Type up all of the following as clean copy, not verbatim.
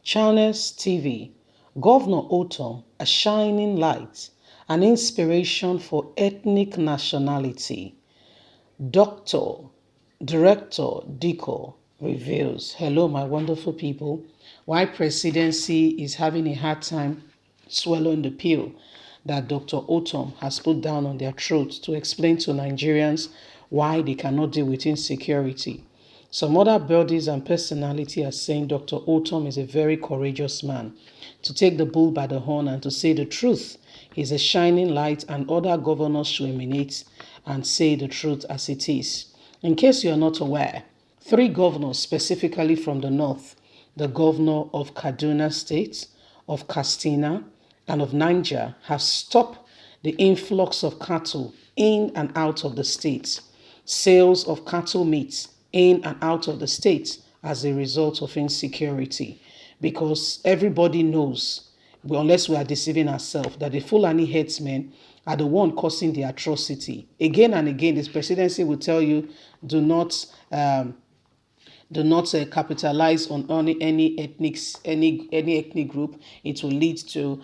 Channels TV, Governor Ortom, a shining light, an inspiration for ethnic nationality. Doctor, Director Diko reveals. Hello, my wonderful people. Why Presidency is having a hard time swallowing the pill that Dr. Ortom has put down on their throats to explain to Nigerians why they cannot deal with insecurity. Some other bodies and personality are saying Dr. Ortom is a very courageous man to take the bull by the horn and to say the truth. He's a shining light and other governors should emanate and say the truth as it is. In case you are not aware, 3 governors specifically from the north, the governor of Kaduna State, of Katsina, and of Niger have stopped the influx of cattle in and out of the state, sales of cattle meat in and out of the state as a result of insecurity. Because everybody knows, unless we are deceiving ourselves, that the Fulani headsmen are the one causing the atrocity. Again and again, this presidency will tell you, do not capitalize on any ethnic group. It will lead to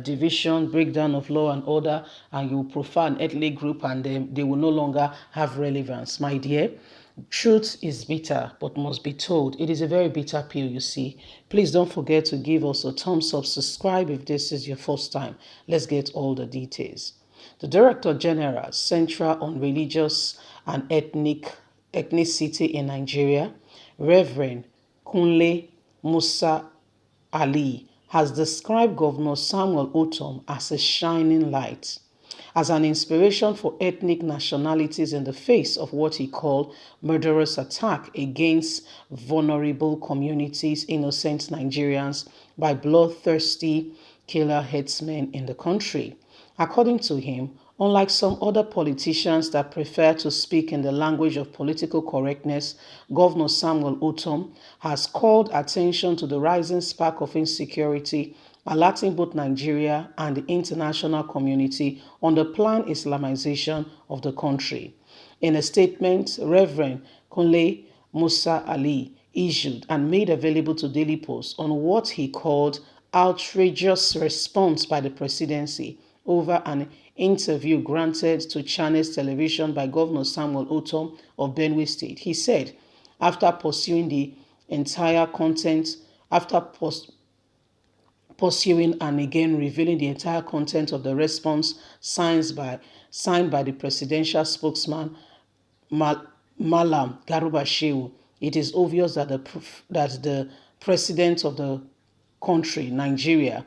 division, breakdown of law and order, and you profile an ethnic group and they will no longer have relevance. My dear, truth is bitter but must be told. It is a very bitter pill, you see. Please don't forget to give us a thumbs up, subscribe if this is your first time. Let's get all the details. The Director General, Central on Religious and Ethnicity in Nigeria, Reverend Kunle Musa Ali, has described Governor Samuel Ortom as a shining light, as an inspiration for ethnic nationalities in the face of what he called murderous attack against vulnerable communities, innocent Nigerians, by bloodthirsty killer headsmen in the country. According to him, unlike some other politicians that prefer to speak in the language of political correctness, Governor Samuel Ortom has called attention to the rising spark of insecurity, alerting both Nigeria and the international community on the planned Islamization of the country. In a statement, Reverend Kunle Musa Ali issued and made available to Daily Post on what he called outrageous response by the presidency over an interview granted to Channels Television by Governor Samuel Ortom of Benue State. He said, after pursuing the entire content, pursuing and again revealing the entire content of the response signed by the presidential spokesman Malam Garuba Shehu, it is obvious that the president of the country, Nigeria,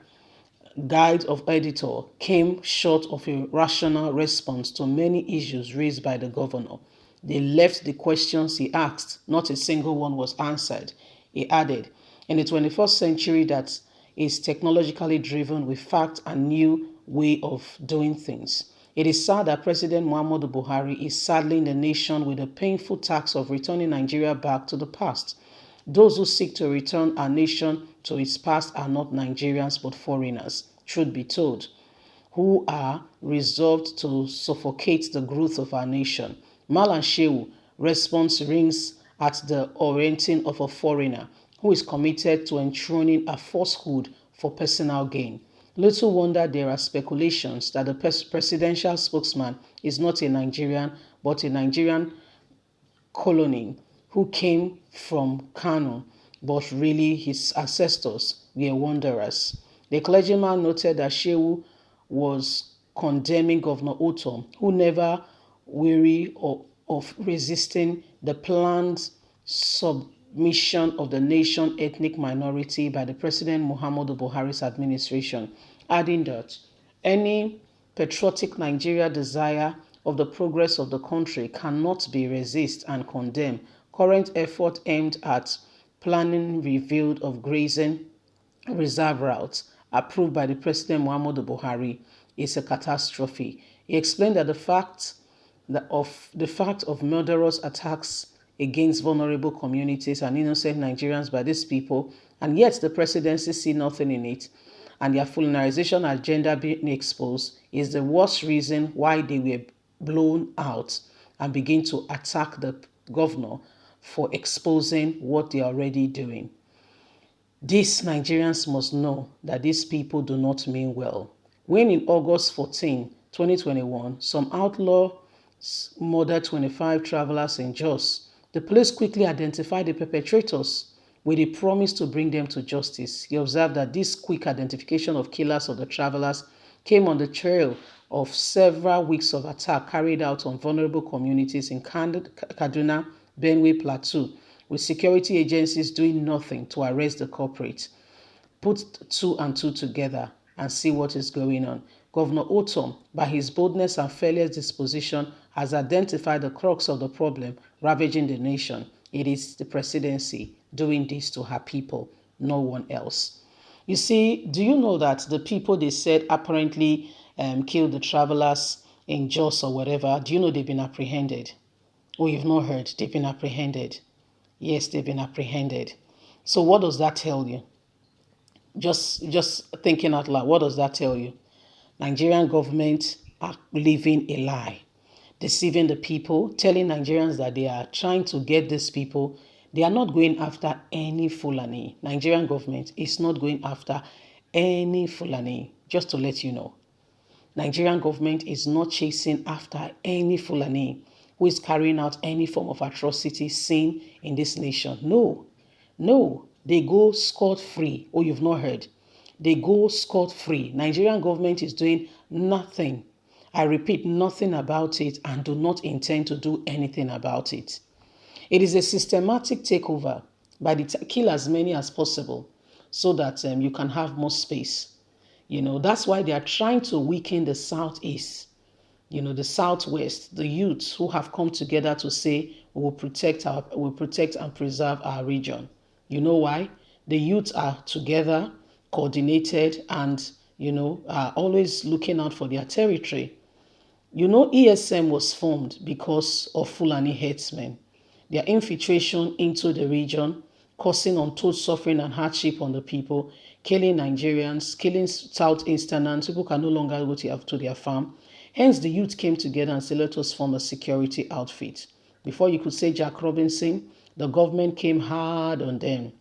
guide of editor, came short of a rational response to many issues raised by the governor. They left the questions he asked, not a single one was answered. He added, in the 21st century that is technologically driven with fact and new way of doing things, it is sad that President Muhammadu Buhari is saddling the nation with the painful task of returning Nigeria back to the past. Those who seek to return our nation to its past are not Nigerians but foreigners, truth be told, who are resolved to suffocate the growth of our nation. Malam Shehu response rings at the orienting of a foreigner who is committed to enthroning a falsehood for personal gain. Little wonder there are speculations that the presidential spokesman is not a Nigerian but a Nigerian colony who came from Kano, but really his ancestors were wanderers. The clergyman noted that Shehu was condemning Governor Ortom, who never weary of resisting the planned submission of the nation ethnic minority by the President Muhammadu Buhari's administration, adding that any patriotic Nigeria desire of the progress of the country cannot be resisted and condemned. Current effort aimed at planning revealed of grazing reserve routes approved by the President Muhammadu Buhari is a catastrophe. He explained that the fact of murderous attacks against vulnerable communities and innocent Nigerians by these people, and yet the presidency see nothing in it, and their fulanization agenda being exposed, is the worst reason why they were blown out and begin to attack the governor for exposing what they are already doing. These Nigerians must know that these people do not mean well. When in August 14, 2021, some outlaws murdered 25 travelers in Jos, the police quickly identified the perpetrators with a promise to bring them to justice. He observed that this quick identification of killers of the travelers came on the trail of several weeks of attack carried out on vulnerable communities in Kaduna, Benue Plateau, with security agencies doing nothing to arrest the culprits. Put two and two together and see what is going on. Governor Ortom, by his boldness and fearless disposition, has identified the crux of the problem ravaging the nation. It is the presidency doing this to her people, no one else. You see, do you know that the people they said apparently killed the travelers in Jos or whatever, do you know they've been apprehended? Oh, you've not heard. They've been apprehended. Yes, they've been apprehended. So what does that tell you? Just thinking out loud, what does that tell you? Nigerian government are living a lie, deceiving the people, telling Nigerians that they are trying to get these people. They are not going after any Fulani. Nigerian government is not going after any Fulani, just to let you know. Nigerian government is not chasing after any Fulani who is carrying out any form of atrocity seen in this nation. No, no, they go scot-free. Oh, you've not heard. They go scot-free. Nigerian government is doing nothing. I repeat, nothing about it and do not intend to do anything about it. It is a systematic takeover by the kill as many as possible so that you can have more space. That's why they are trying to weaken the Southeast, the Southwest, the youths who have come together to say we will protect and preserve our region. You know why? The youths are together, coordinated, and are always looking out for their territory. ESM was formed because of Fulani herdsmen. Their infiltration into the region, causing untold suffering and hardship on the people, killing Nigerians, killing Southeasterners. People can no longer go to their farm. Hence, the youth came together and said, let us form a security outfit. Before you could say Jack Robinson, the government came hard on them.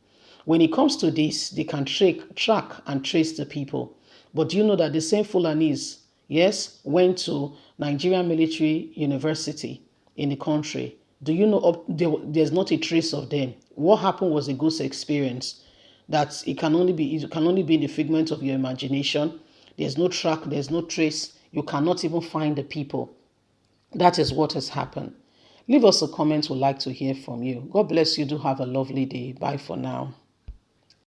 When it comes to this, they can track and trace the people. But do you know that the same Fulanese, yes, went to Nigerian Military University in the country? Do you know there's not a trace of them? What happened was a ghost experience that it can only be in the figment of your imagination. There's no track, there's no trace. You cannot even find the people. That is what has happened. Leave us a comment. We'd like to hear from you. God bless you. Do have a lovely day. Bye for now.